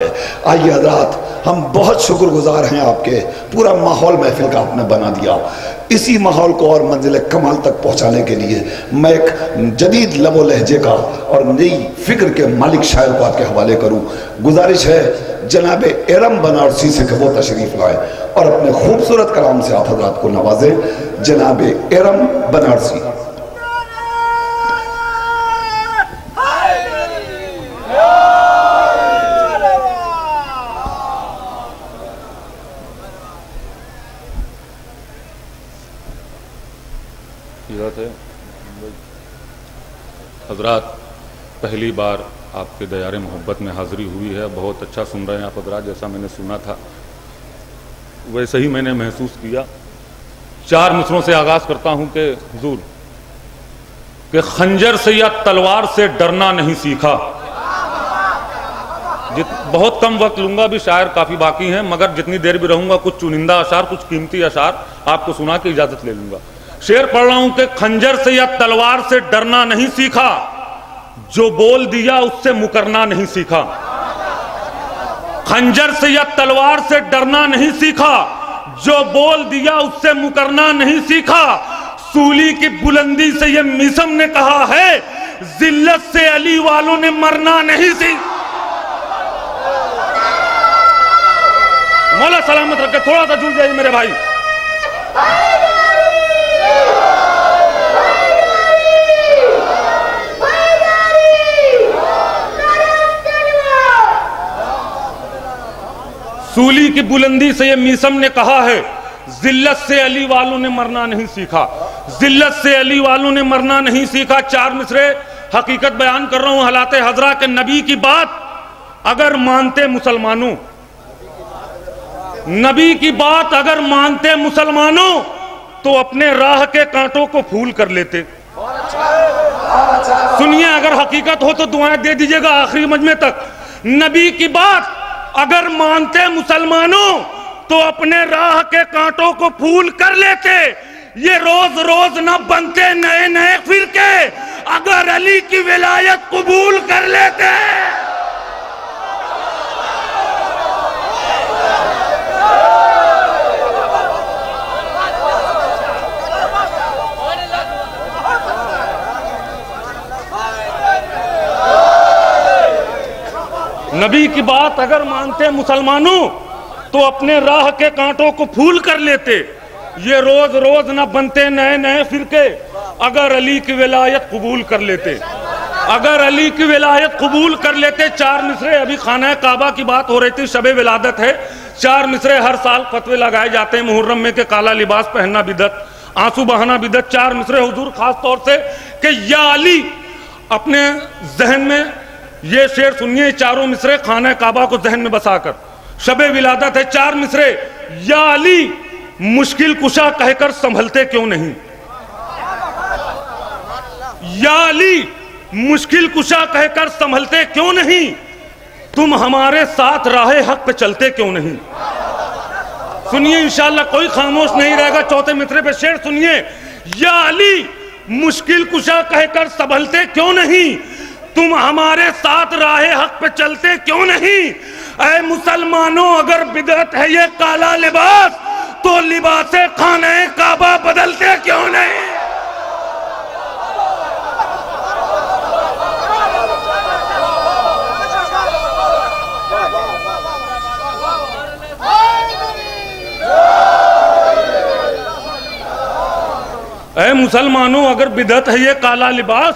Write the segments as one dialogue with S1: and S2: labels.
S1: आइए हजरात, हम बहुत शुक्रगुजार हैं आपके, पूरा माहौल महफिल का आपने बना दिया। इसी माहौल को और मंजिल कमाल तक पहुंचाने के लिए मैं एक जदीद लबो लहजे का और नई फिक्र के मालिक शायर को आपके हवाले करूं। गुजारिश है जनाब एरम बनारसी से कि वो तशरीफ लाए और अपने खूबसूरत कलाम से आप हजरात को नवाजें। जनाब एरम बनारसी।
S2: हजरात, पहली बार आपके दयार मोहब्बत में हाज़िरी हुई है। बहुत अच्छा सुन रहे हैं आप हजरात। जैसा मैंने सुना था वैसे ही मैंने महसूस किया। 4 मिसरों से आगाज़ करता हूं कि हुजूर कि खंजर से या तलवार से डरना नहीं सीखा। बहुत कम वक्त लूंगा, भी शायर काफ़ी बाकी हैं, मगर जितनी देर भी रहूंगा कुछ चुनिंदा अशार, कुछ कीमती अशार आपको सुना के इजाज़त ले लूंगा। शेर पढ़ रहा हूं कि खंजर से या तलवार से डरना नहीं सीखा, जो बोल दिया उससे मुकरना नहीं सीखा। खंजर से या तलवार से डरना नहीं सीखा, जो बोल दिया उससे मुकरना नहीं सीखा। सूली की बुलंदी से ये मिसम ने कहा है, जिल्लत से अली वालों ने मरना नहीं सीखा। मौला सलामत रखे। थोड़ा सा जुड़ जाइए मेरे भाई। सूली की बुलंदी से ये मीसम ने कहा है, जिल्लत से अली वालों ने मरना नहीं सीखा। जिल्लत से अली वालों ने मरना नहीं सीखा। 4 मिसरे हकीकत बयान कर रहा हूं हालाते हजरा के। नबी की बात अगर मानते मुसलमानों, नबी की बात अगर मानते मुसलमानों, तो अपने राह के कांटों को फूल कर लेते। सुनिए, अगर हकीकत हो तो दुआएं दे दीजिएगा आखिरी मजमे तक। नबी की बात अगर मानते मुसलमानों, तो अपने राह के कांटों को फूल कर लेते। ये रोज रोज न बनते नए नए फिरके, अगर अली की विलायत कबूल कर लेते। नबी की बात अगर मानते मुसलमानों, तो अपने राह के कांटों को फूल कर लेते। ये रोज रोज न बनते नए नए फिरके, अगर अली की विलायत कबूल कर लेते। अगर अली की विलायत कबूल कर लेते। 4 मिसरे अभी खाना काबा की बात हो रही थी, शबे विलादत है। 4 मिसरे हर साल फतवे लगाए जाते हैं मुहर्रम में कि काला लिबास पहनना बिदअत, आंसू बहाना बिदअत। 4 मिसरे हुजूर खास तौर से कि या अली, अपने जहन में ये शेर सुनिए। चारों मिसरे खाना काबा को जहन में बसाकर, शबे विलादत है। 4 मिसरे, या अली मुश्किल कुशा कहकर संभलते क्यों नहीं। या अली मुश्किल कुशा कहकर संभलते क्यों नहीं, तुम हमारे साथ राहे हक पे चलते क्यों नहीं। सुनिए, इंशाअल्लाह कोई खामोश नहीं रहेगा। 4थे मिसरे पे शेर सुनिए। या अली मुश्किल कुशा कहकर संभलते क्यों नहीं, तुम हमारे साथ राहे हक पे चलते क्यों नहीं। ऐ मुसलमानों, अगर बिदअत है ये काला लिबास, तो लिबासे खाने काबा बदलते क्यों नहीं। ऐ मुसलमानों, अगर बिदअत है ये काला लिबास,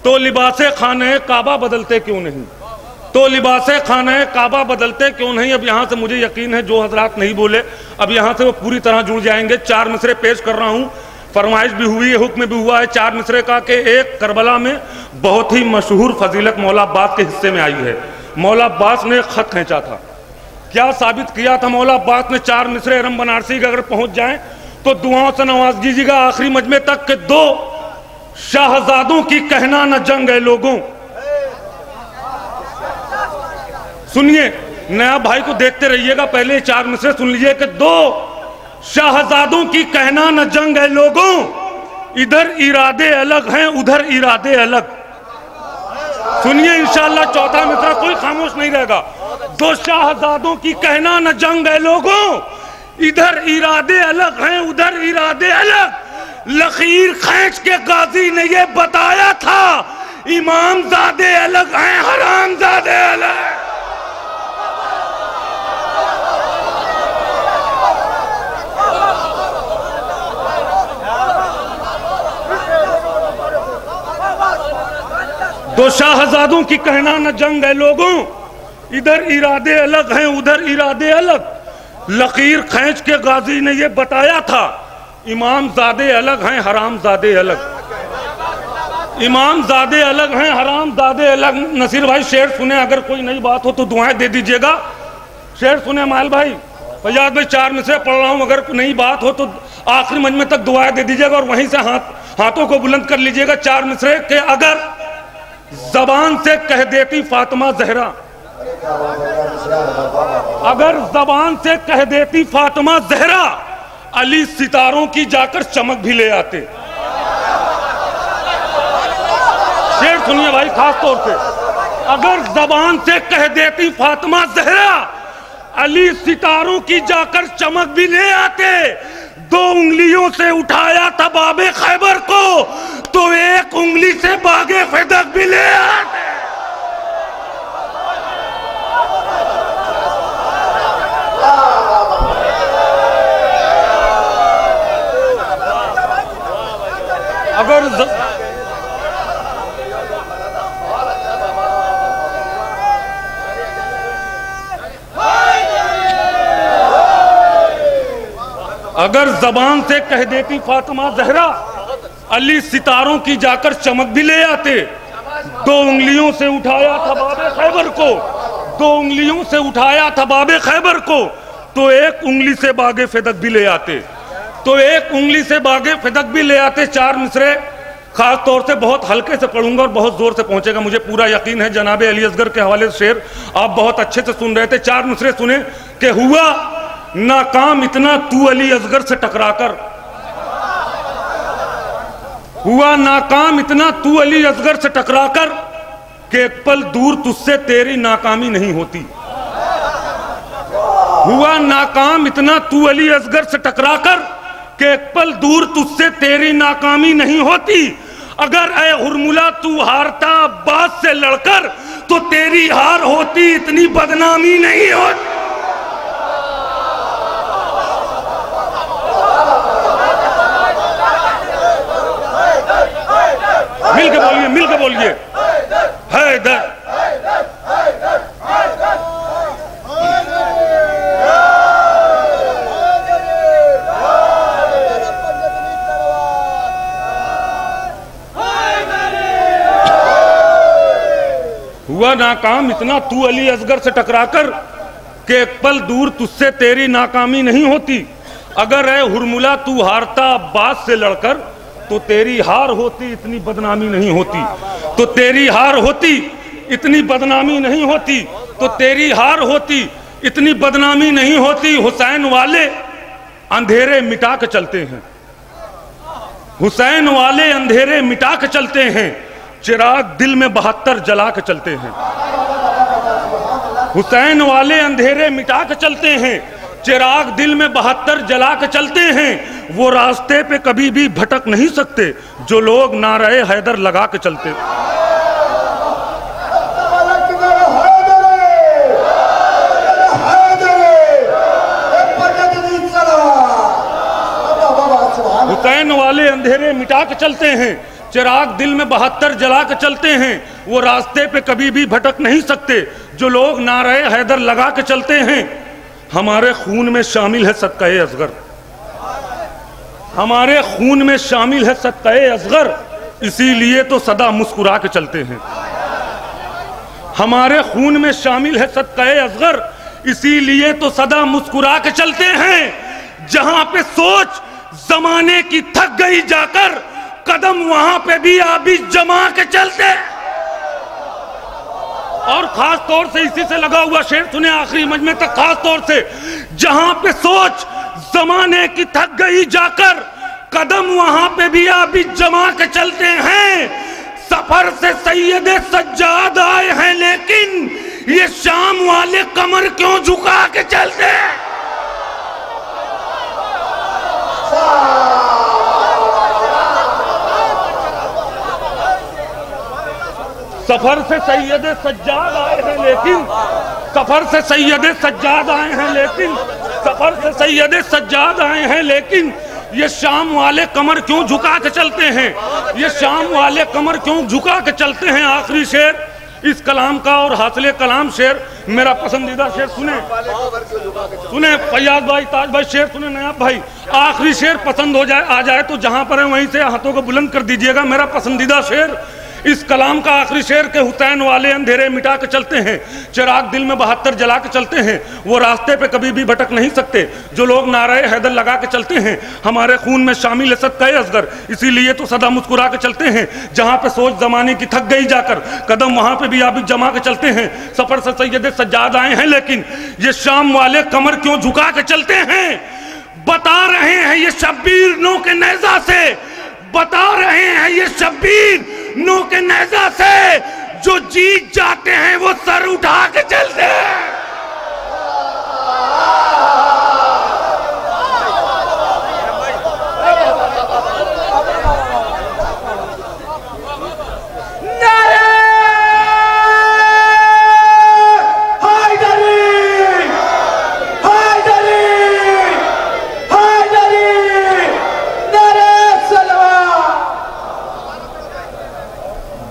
S2: तो लिबासे खाने काबा बदलते क्यों नहीं। तो लिबासे खाने काबा बदलते क्यों नहीं। अब यहां से मुझे यकीन है जो हजरात नहीं बोले, अब यहां से वो पूरी तरह जुड़ जाएंगे। 4 मिसरे पेश कर रहा हूं। फरमाइश भी हुई है, हुक्म भी हुआ है 4 मिसरे का कि एक करबला में बहुत ही मशहूर फजीलत मौला अब्बास के हिस्से में आई है। मौला अब्बास ने खत खींचा था। क्या साबित किया था मौला अब्बास ने। 4 मिसरे एरम बनारसी के अगर पहुंच जाएं तो दुआओं से नवाज दीजिएगा आखिरी मजमे तक के। 2 शाहजादों की कहना न जंग है लोगों। सुनिए, नया भाई को देखते रहिएगा, पहले 4 मिसरे सुन लीजिए कि 2 शाहजादों की कहना न जंग है लोगों, इधर इरादे अलग हैं उधर इरादे अलग। सुनिए इंशाअल्लाह चौथा मिसरा, कोई खामोश नहीं रहेगा। दो शाहजादों की कहना न जंग है लोगों, इधर इरादे अलग हैं उधर इरादे अलग। लकीर खींच के गाजी ने ये बताया था, इमामजादे अलग हैं हरामजादे अलग। दो शाहजादों की कहना न जंग है लोगों, इधर इरादे अलग हैं उधर इरादे अलग। लकीर खींच के गाजी ने ये बताया था, इमामजादे अलग हैं हरामजादे अलग। इमामजादे अलग हैं हरामजादे अलग। नसीर भाई शेर सुने, अगर कोई नई बात हो तो दुआएं दे दीजिएगा। शेर सुने माल भाई, फैयाज भाई 4 मिसरे पढ़ रहा हूं, अगर नई बात हो तो आखिरी मजमे तक दुआएं दे दीजिएगा और वहीं से हाथों को बुलंद कर लीजिएगा। 4 मिसरे के अगर जबान से कह देती फातिमा जहरा, अगर जबान से कह देती फातिमा जहरा, अली सितारों की जाकर चमक भी ले आते। शेर सुनिए भाई खास तौर से, अगर जबान से कह देती फातिमा जहरा, अली सितारों की जाकर चमक भी ले आते। 2 उंगलियों से उठाया था बाबे खैबर को, तो 1 उंगली से बागे फदक भी ले आते। अगर जबान से कह देती फातिमा जहरा, अली सितारों की जाकर चमक भी ले आते। 2 उंगलियों से उठाया था बाबे खैबर को, 2 उंगलियों से उठाया था बाबे खैबर को, तो 1 उंगली से बागे फदक भी ले आते। तो 1 उंगली से बागे फदक भी ले आते। 4 मिसरे खास तौर से बहुत हल्के से पढ़ूंगा और बहुत जोर से पहुंचेगा, मुझे पूरा यकीन है। जनाबे अली असगर के हवाले से शेर आप बहुत अच्छे से सुन रहे थे। 4 मिसरे सुने कि हुआ नाकाम इतना तू अली असगर से टकराकर, हुआ नाकाम इतना तू अली असगर से टकराकर कि एक पल दूर तुझसे तेरी नाकामी नहीं होती। हुआ नाकाम इतना तू अली असगर से टकराकर कि एक पल दूर तुझसे तेरी नाकामी नहीं होती। अगर ऐ हुरमुला तू हारता अब्बास से लड़कर, तो तेरी हार होती इतनी बदनामी नहीं होती। मिल के बोलिए हैदर। हुआ नाकाम इतना तू अली असगर से टकराकर कि एक पल दूर तुझसे तेरी नाकामी नहीं होती। अगर ऐ हुरमुला तू हारता अब्बास से लड़कर, तो तेरी हार होती इतनी बदनामी नहीं होती। तो तेरी हार होती इतनी बदनामी नहीं होती। तो तेरी हार होती इतनी बदनामी नहीं होती। हुसैन वाले अंधेरे मिटा के चलते हैं, हुसैन वाले अंधेरे मिटा के चलते हैं, चिराग दिल में 72 जला के चलते हैं। हुसैन वाले अंधेरे मिटा के चलते हैं, चिराग दिल में 72 जला के चलते हैं। वो रास्ते पे कभी भी भटक नहीं सकते जो लोग नारे हैदर लगा के चलते। हुसैन वाले अंधेरे मिटा के चलते हैं, चिराग दिल में 72 जला के चलते हैं। वो रास्ते पे कभी भी भटक नहीं सकते जो लोग नारे हैदर लगा के चलते हैं। हमारे खून में शामिल है सदक़े असगर, हमारे खून में शामिल है सदक़े असगर, इसीलिए तो सदा मुस्कुरा के चलते हैं। हमारे खून में शामिल है सदक़े असगर, इसीलिए तो सदा मुस्कुरा के चलते हैं। जहां पे सोच जमाने की थक गई जाकर, कदम वहां पे भी आबी जमा के चलते हैं। और खास तौर से इसी से लगा हुआ शेर सुने आखिरी मजमे तक। खास तौर से जहां पे सोच जमाने की थक गई जाकर, कदम वहां पे भी अभी जमा के चलते हैं। सफर से सैयदे सज्जाद आए हैं, लेकिन ये शाम वाले कमर क्यों झुका के चलते हैं? सफर से सैयद सज्जाद आए हैं लेकिन, सफर से सैयद सज्जाद आए हैं लेकिन, सफर से सैयद सज्जाद आए हैं लेकिन, ये शाम वाले कमर क्यों झुका के चलते हैं? ये शाम वाले कमर क्यों झुका के चलते हैं? आखिरी शेर इस कलाम का और हासिले कलाम शेर, मेरा पसंदीदा शेर सुने, सुने फैयाज भाई, ताज भाई, शेर सुने नयाब भाई। आखिरी शेर पसंद हो जाए, आ जाए तो जहां पर है वहीं से हाथों को बुलंद कर दीजिएगा। मेरा पसंदीदा शेर इस कलाम का आखिरी शेर के हुसैन वाले अंधेरे मिटा के चलते हैं, चिराग दिल में 72 जला के चलते हैं, वो रास्ते पे कभी भी भटक नहीं सकते जो लोग नारे हैदर लगा के चलते हैं। हमारे खून में शामिल है सदका असगर, इसीलिए तो सदा मुस्कुरा के चलते हैं। जहां पे सोच जमाने की थक गई जाकर, कदम वहां पे भी आप जमा के चलते हैं। सफर से सैयद सज्जाद आए हैं लेकिन, ये शाम वाले कमर क्यों झुका के चलते हैं? बता रहे हैं ये शब्बीर नो के नेज़ा से, बता रहे हैं ये शब्बीर नो के नेज़ा से, जो जीत जाते हैं वो सर उठा के चलते हैं।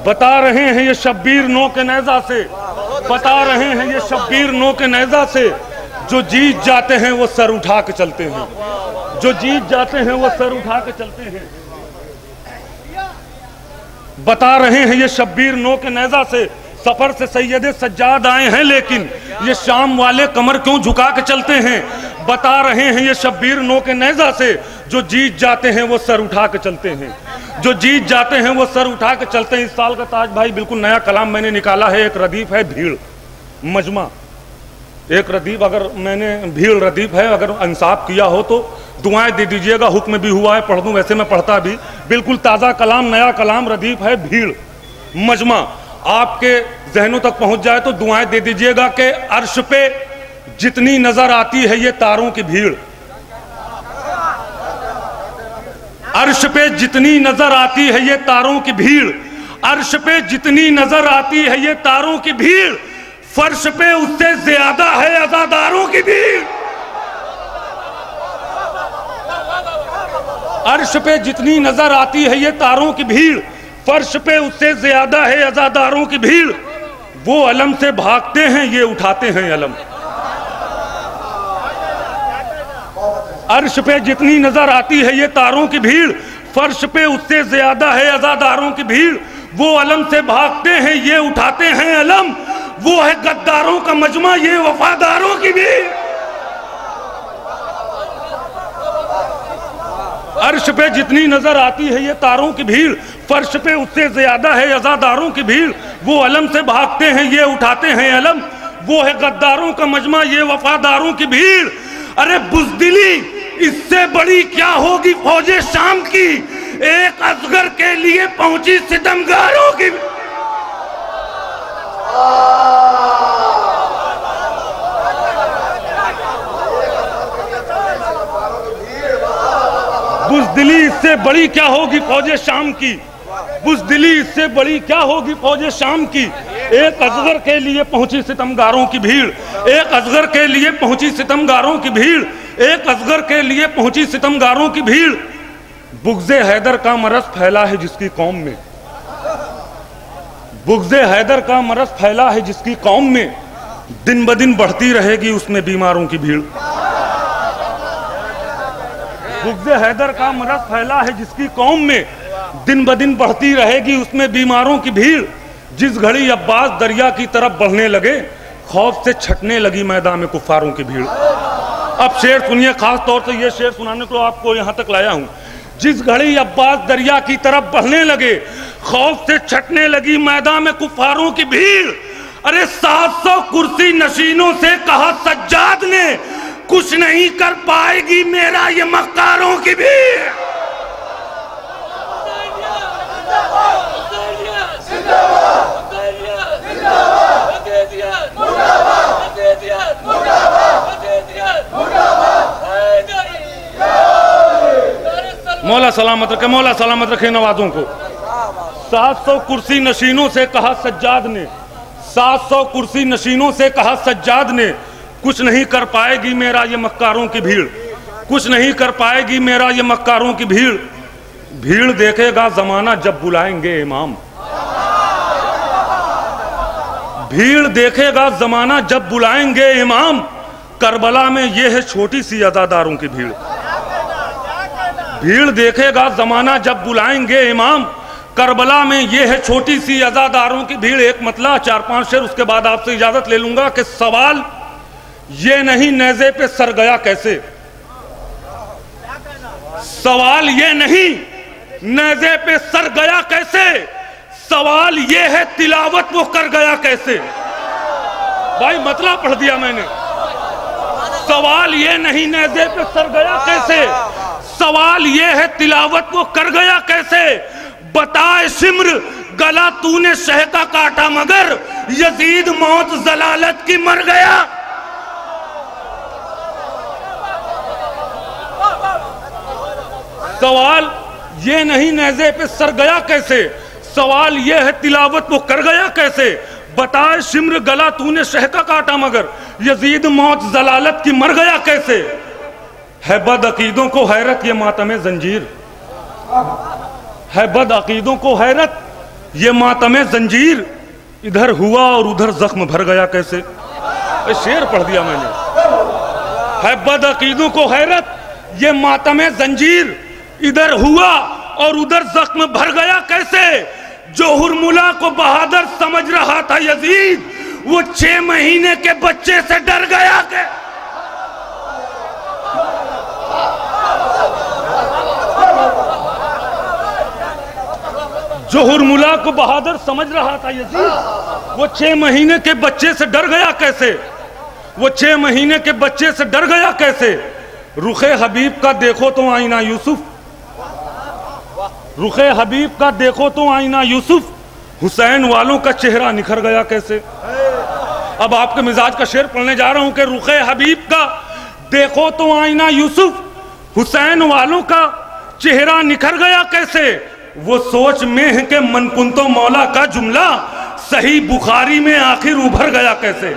S2: बता रहे हैं ये शब्बीर नो के नेज़ा से, बता रहे हैं ये शब्बीर नो के नेज़ा से, जो जीत जाते हैं वो सर उठा के चलते हैं, जो जीत जाते हैं वो सर उठा के चलते हैं। बता रहे हैं ये शब्बीर नो के नेज़ा से, सफर से सैयद सज्जाद आए हैं लेकिन, ये शाम वाले कमर क्यों झुका के चलते हैं? बता रहे हैं ये शब्बीर नो के नेज़ा से, जो जीत जाते हैं वो सर उठा के चलते हैं, जो जीत जाते हैं वो सर उठा के चलते हैं। इस साल का ताज भाई बिल्कुल नया कलाम मैंने निकाला है, एक रदीफ है भीड़ मजमा, एक रदीफ, अगर मैंने भीड़ रदीफ है, अगर इंसाफ किया हो तो दुआएं दे दीजिएगा। हुक्म भी हुआ है पढ़ दूं, वैसे मैं पढ़ता भी, बिल्कुल ताज़ा कलाम, नया कलाम रदीफ है भीड़ मजमा। आपके जहनों तक पहुंच जाए तो दुआएं दे दीजिएगा कि अर्श पे जितनी नजर आती है ये तारों की भीड़, अर्श पे जितनी नजर आती है ये तारों की भीड़, अर्श पे जितनी नजर आती है ये तारों की भीड़, फर्श पे उससे ज्यादा है अज़ादारों की भीड़। अर्श पे जितनी नजर आती है ये तारों की भीड़, फर्श पे उससे ज्यादा है अज़ादारों की भीड़। वो अलम से भागते हैं ये उठाते हैं अलम, अर्श पे जितनी नजर आती है ये तारों की भीड़, फर्श पे उससे ज्यादा है अज़ादारों की भीड़। वो अलम से भागते हैं ये उठाते हैं अलम, वो है गद्दारों का मजमा ये वफादारों की भीड़। अर्श पे जितनी नजर आती है ये तारों की भीड़, फर्श पे उससे ज्यादा है अज़ादारों की भीड़। वो अलम से भागते हैं ये उठाते हैं अलम, वो है गद्दारों का मजमा ये वफादारों की भीड़। अरे बुज़दिली इससे बड़ी क्या होगी फौजे शाम की, एक असगर के लिए पहुंची सितमगारों की। बुज़दिली इससे बड़ी क्या होगी फौजे शाम की, बुज़दिली इससे बड़ी क्या होगी फौजे शाम की, एक असगर के लिए पहुंची सितमगारों की भीड़, एक असगर के लिए पहुंची सितमगारों की भीड़, एक असगर के लिए पहुंची सितमगारों की भीड़। बुग़्ज़े हैदर का मरज़ फैला है जिसकी कौम में, बुग़्ज़े हैदर का मरज़ फैला है जिसकी कौम में, दिन ब दिन बढ़ती रहेगी उसमें बीमारों की भीड़। बुग़्ज़े हैदर का मरज़ फैला है जिसकी कौम में, दिन ब दिन बढ़ती रहेगी उसमें बीमारों की भीड़। जिस घड़ी अब्बास दरिया की तरफ बढ़ने लगे, खौफ से छटने लगी मैदान में कुफारों की भीड़। अब शेर सुनिए, खास तौर से ये शेर सुनाने को आपको यहां तक लाया हूं। जिस घड़ी अब्बास दरिया की तरफ बढ़ने लगे, खौफ से छटने लगी मैदान में कुफारों की भीड़। अरे 700 कुर्सी नशीनों से कहा सज्जाद ने, कुछ नहीं कर पाएगी मेरा ये मक्कारों की भीड़। जिंदाबाद जिंदाबाद जिंदाबाद जिंदाबाद मौला सलामत रखे, मौला सलामत रखे नवाजों को। 700 कुर्सी नशीनों से कहा सज्जाद ने, 700 कुर्सी नशीनों से कहा सज्जाद ने, कुछ नहीं कर पाएगी मेरा ये मक्कारों की भीड़, कुछ नहीं कर पाएगी मेरा ये मक्कारों की भीड़। भीड़ देखेगा जमाना जब बुलाएंगे इमाम, भीड़ देखेगा जमाना जब बुलाएंगे इमाम। करबला में ये है छोटी सी अज़ादारों की भीड़, भीड़ देखेगा जमाना जब बुलाएंगे इमाम। करबला में ये है छोटी सी अज़ादारों की भीड़। एक मतला 4-5 शेर, उसके बाद आपसे इजाजत ले लूंगा कि सवाल ये नहीं नेज़े पे सर गया कैसे, सवाल ये नहीं नेज़े पे सर गया कैसे, सवाल ये है तिलावत वो कर गया कैसे। भाई मतला पढ़ दिया मैंने। सवाल ये नहीं नेज़े पे सर गया कैसे, सवाल ये है तिलावत वो कर गया कैसे। बताए सिमर गला तूने शह का काटा मगर यजीद मौत जलालत की मर गया। सवाल ये नहीं नेज़े पे सर गया कैसे, सवाल ये है तिलावत वो कर गया कैसे। बताए सिमर गला तूने शह का काटा मगर यजीद मौत जलालत की मर गया कैसे। है बद अकीदों को हैरत ये मातमे जंजीर, है बद अकीदों को हैरत ये मातमे जंजीर, इधर हुआ और उधर जख्म भर गया कैसे। शेर पढ़ दिया मैंने। है बद अकीदों को हैरत ये मातमे जंजीर, इधर हुआ और उधर जख्म भर गया कैसे। जो हुरमुला को बहादुर समझ रहा था यजीद, वो 6 महीने के बच्चे से डर गया के। जो हुरमुला को बहादुर समझ रहा था यजीद, वो 6 महीने के बच्चे से डर गया कैसे, वो 6 महीने के बच्चे से डर गया कैसे। रुखे हबीब का देखो तो आईना यूसुफ, रुखे हबीब का देखो तो आईना यूसुफ, हुसैन वालों का चेहरा निखर गया कैसे। अब आपके मिजाज का शेर पढ़ने जा रहा हूं कि रुखे हबीब का देखो तो आईना यूसुफ, हुसैन वालों का चेहरा निखर गया कैसे। वो सोच में है कि मनकुंतो मौला का जुमला सही बुखारी में आखिर उभर गया कैसे।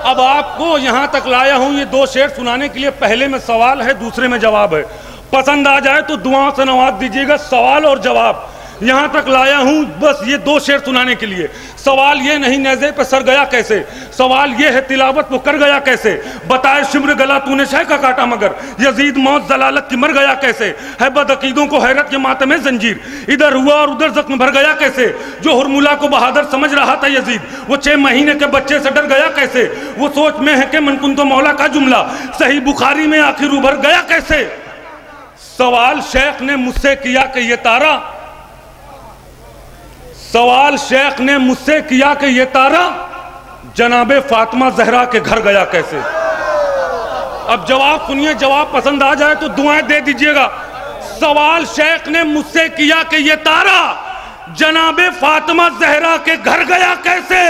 S2: अब आपको यहां तक लाया हूं ये 2 शेर सुनाने के लिए। पहले में सवाल है, दूसरे में जवाब है। पसंद आ जाए तो दुआ से नवाज दीजिएगा। सवाल और जवाब यहां तक लाया हूं बस ये 2 शेर सुनाने के लिए। सवाल ये नहीं नेज़े पे सर गया कैसे, सवाल ये है तिलावत वो कर गया कैसे। बताए शिम्र गला तूने शह का काटा मगर यजीद मौत जलालत की मर गया कैसे। है बद अकीदों को हैरत के मातमे जंजीर, इधर हुआ और उधर जख्म भर गया कैसे। जो हुरमुला को बहादुर समझ रहा था यजीद, वो 6 महीने के बच्चे से डर गया कैसे। वो सोच में है कि मनकुंतो मौला का जुमला सही बुखारी में आखिर उभर गया कैसे। सवाल शेख ने मुझसे किया कि ये तारा, सवाल शेख ने मुझसे किया कि ये तारा जनाबे फातिमा जहरा के घर गया कैसे। अब जवाब सुनिए, जवाब पसंद आ जाए तो दुआएं दे दीजिएगा। सवाल शेख ने मुझसे किया कि ये तारा जनाबे फातिमा जहरा के घर गया कैसे।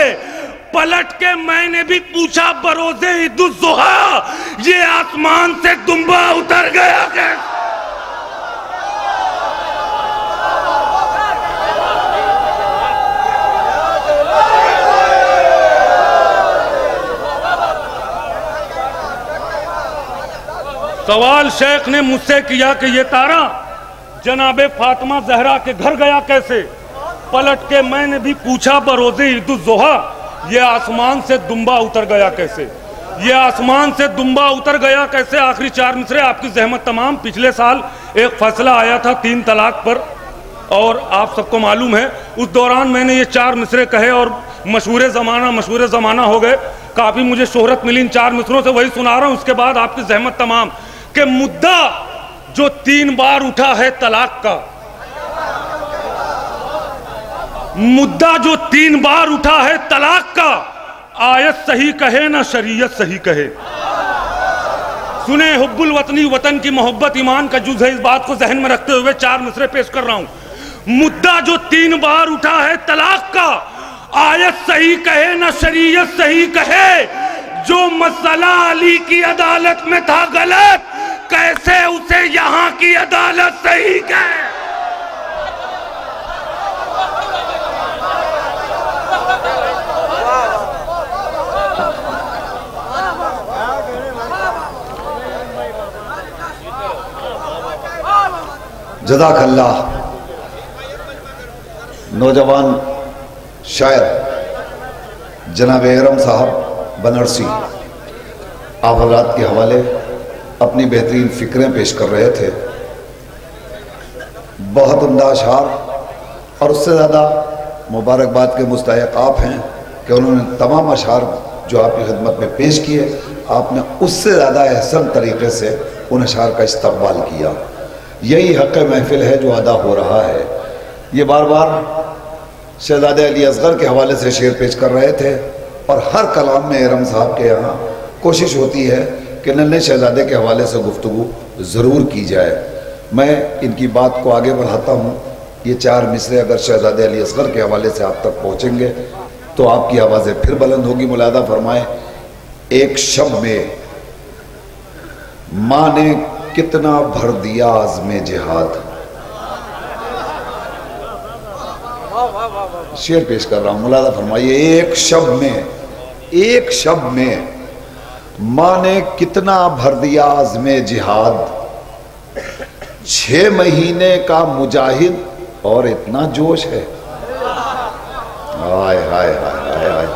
S2: पलट के मैंने भी पूछा बरोज़े ईदुज़्ज़ुहा, ये आसमान से दुम्बा उतर गया कैसे। सवाल शेख ने मुझसे किया कि ये तारा जनाबे फातिमा जहरा के घर गया कैसे। पलट के मैंने भी पूछा बरोज़े ईदुज़्ज़ुहा, ये आसमान से दुम्बा उतर गया कैसे, ये आसमान से दुम्बा उतर गया कैसे। आखिरी 4 मिसरे आपकी जहमत तमाम। पिछले साल एक फैसला आया था 3 तलाक पर और आप सबको मालूम है उस दौरान मैंने ये 4 मिसरे कहे और मशहूर ज़माना हो गए। काफ़ी मुझे शोहरत मिली इन 4 मिसरों से, वही सुना रहा हूँ। उसके बाद आपकी जहमत तमाम कि मुद्दा जो 3 बार उठा है तलाक का, मुद्दा जो 3 बार उठा है तलाक का, आयत सही कहे ना शरीयत सही कहे। सुने हुब्बुल वतनी, वतन की मोहब्बत ईमान का जुज़ है। इस बात को जहन में रखते हुए 4 मिसरे पेश कर रहा हूं। मुद्दा जो 3 बार उठा है तलाक का, आयत सही कहे ना शरीयत सही कहे। जो मसला अली की अदालत में था गलत, कैसे उसे यहां की अदालत सही कहे।
S1: जज़ाकल्लाह। नौजवान शायर जनाब एरम साहब बनरसी आप हज़रात के हवाले अपनी बेहतरीन फ़िक्रें पेश कर रहे थे। बहुत उम्दा अशआर, और उससे ज़्यादा मुबारकबाद के मुस्तहिक़ आप हैं कि उन्होंने तमाम अशआर जो आपकी खिदमत में पेश किए, आपने उससे ज़्यादा एहसन तरीक़े से उन अशआर का इस्तक़बाल किया। यही हक़ महफ़िल है जो अदा हो रहा है। ये बार बार शहज़ादे अली असगर के हवाले से शेर पेश कर रहे थे, और हर कलाम में एरम साहब के यहाँ कोशिश होती है कि नन्हे शहज़ादे के हवाले से गुफ्तगू ज़रूर की जाए। मैं इनकी बात को आगे बढ़ाता हूँ। ये 4 मिसरे अगर शहज़ादे अली असगर के हवाले से आप तक पहुँचेंगे तो आपकी आवाज़ें फिर बुलंद होगी। मुलादा फरमाएं। एक शब में माँ ने कितना भर दिया आज़्मे जिहाद। शेर पेश कर रहा हूं, मुलादा फरमाइए। एक शब में माँ ने कितना भर दिया आज़्मे जिहाद। 6 महीने का मुजाहिद और इतना जोश है। हाय हाय हाय हाय।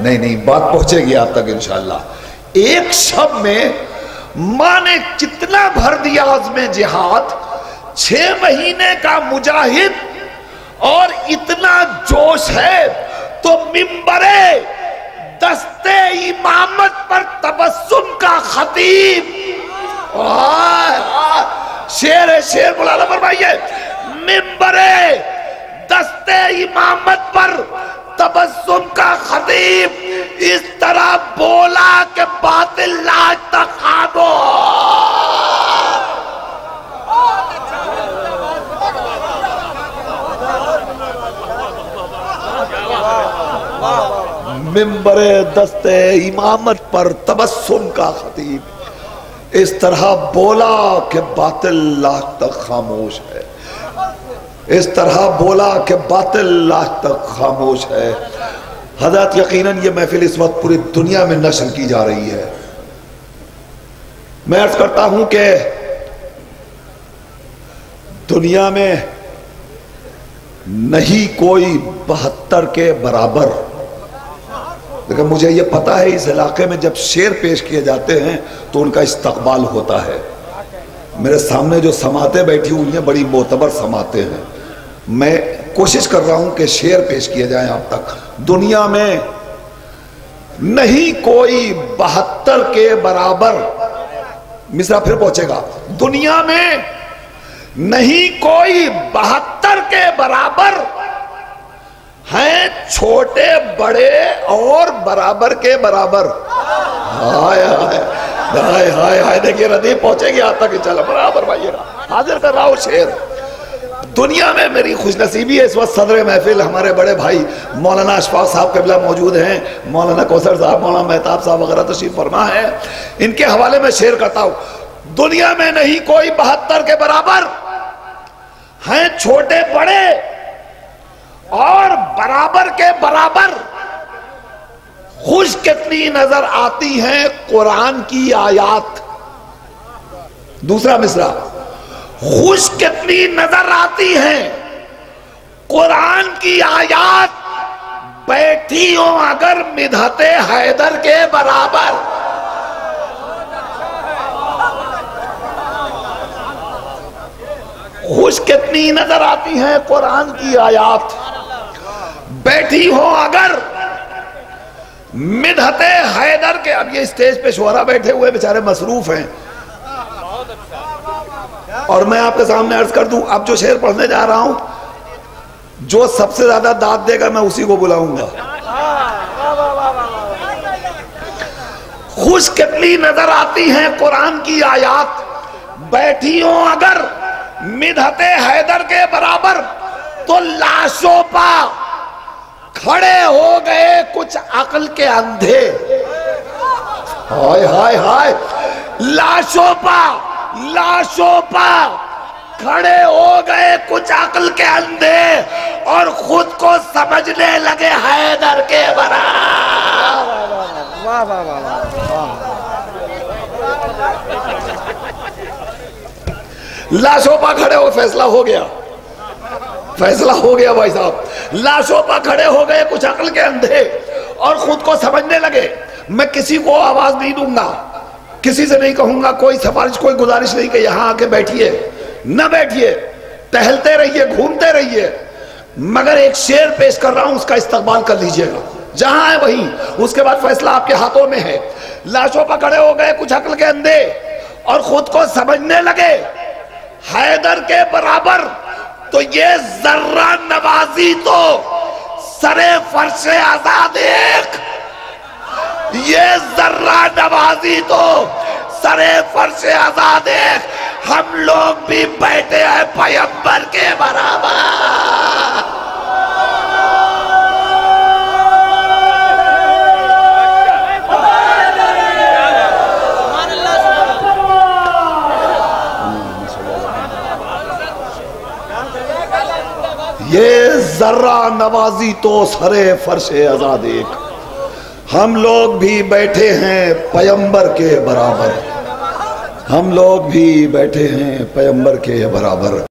S1: नहीं, बात पहुंचेगी आप तक इंशाअल्लाह। एक शब में माँ ने कितना भर दिया आज़्मे जिहाद, 6 महीने का मुजाहिद और इतना जोश है, तो मिंबरे दस्ते इमामत पर तबस्सुम का खतीब। शेर है, शेर मुलादा फरमाइए। मिंबरे दस्ते इमामत पर तबस्सुम का खतीब इस तरह बोला कि बातिल लाज तक खामोश। मिंबरे दस्ते इमामत पर तबस्सुम का खतीब इस तरह बोला कि बातिल लाज तक खामोश है। इस तरह बोला कि बातिल लाज तक खामोश है। हज़रत यकीनन ये महफिल इस वक्त पूरी दुनिया में नश्र की जा रही है। मैं अर्ज करता हूं कि दुनिया में नहीं कोई 72 के बराबर, लेकिन मुझे ये पता है इस इलाके में जब शेर पेश किए जाते हैं तो उनका इस्तकबाल होता है। मेरे सामने जो समातें बैठी हुई हैं बड़ी मोतबर समातें हैं। मैं कोशिश कर रहा हूं कि शेर पेश किए जाएं आप तक। दुनिया में नहीं कोई 72 के बराबर, मिसरा फिर पहुंचेगा। दुनिया में नहीं कोई 72 के बराबर हैं, छोटे बड़े और बराबर के बराबर। हाय हाय हाय हाय हाय। देखिए रदीफ पहुंचेगी आप तक इंशाल्लाह। बराबर भाइयों, हाजिर कर रहा हूं शेर। दुनिया में मेरी खुशनसीबी है, इस वक्त सदर महफिल हमारे बड़े भाई मौलाना अशफाक साहब क़िबला मौजूद हैं, मौलाना कौसर साहब, मौलाना मेहताब साहब वगैरह तशरीफ फरमा है। इनके हवाले में शेर करता हूं। दुनिया में नहीं कोई 72 के बराबर हैं, छोटे बड़े और बराबर के बराबर। खुश कितनी नजर आती हैं कुरान की आयात। दूसरा मिसरा, खुश कितनी नजर आती हैं कुरान की आयात, बैठी हो अगर मिधते हैदर के बराबर। खुश कितनी नजर आती हैं कुरान की आयात, बैठी हो अगर मिधते हैदर के। अब ये स्टेज पे शोहरा बैठे हुए बेचारे मसरूफ हैं, और मैं आपके सामने अर्ज कर दूं, अब जो शेर पढ़ने जा रहा हूं, जो सबसे ज्यादा दाद देगा मैं उसी को बुलाऊंगा। खुश कितनी नजर आती हैं कुरान की आयात, बैठी हो अगर मिधते हैदर के बराबर, तो लाशों पा खड़े हो गए कुछ अक्ल के अंधे। हाय हाय हाय। लाशों पा लाशों पर खड़े हो गए कुछ अक्ल के अंधे और खुद को समझने लगे हैदर के बराबर।
S3: वाह वाह वाह वाह।
S1: लाशों पर खड़े हो, फैसला हो गया, फैसला हो गया भाई साहब। लाशों पर खड़े हो गए कुछ अक्ल के अंधे और खुद को समझने लगे। मैं किसी को आवाज नहीं दूंगा, किसी से नहीं कहूंगा, कोई सिफारिश कोई गुजारिश नहीं कि यहां आके बैठिए, न बैठिए, टहलते रहिए, घूमते रहिए, मगर एक शेर पेश कर रहा हूं, उसका इस्तकबाल कर लीजिएगा, जहां है वहीं, उसके बाद फैसला आपके हाथों में है। लाशों पर खड़े हो गए कुछ अक्ल के अंधे और खुद को समझने लगे हैदर के बराबर, तो ये जर्रा नवाजी तो सरे फर्शे आजाद एक, ये जर्रा नवाजी तो सरे फर्शे आजाद एक, हम लोग भी बैठे हैं पैगंबर के बराबर। ये जर्रा नवाजी तो सरे फर्शे आजाद एक, हम लोग भी बैठे हैं पैगंबर के बराबर, हम लोग भी बैठे हैं पैगंबर के बराबर।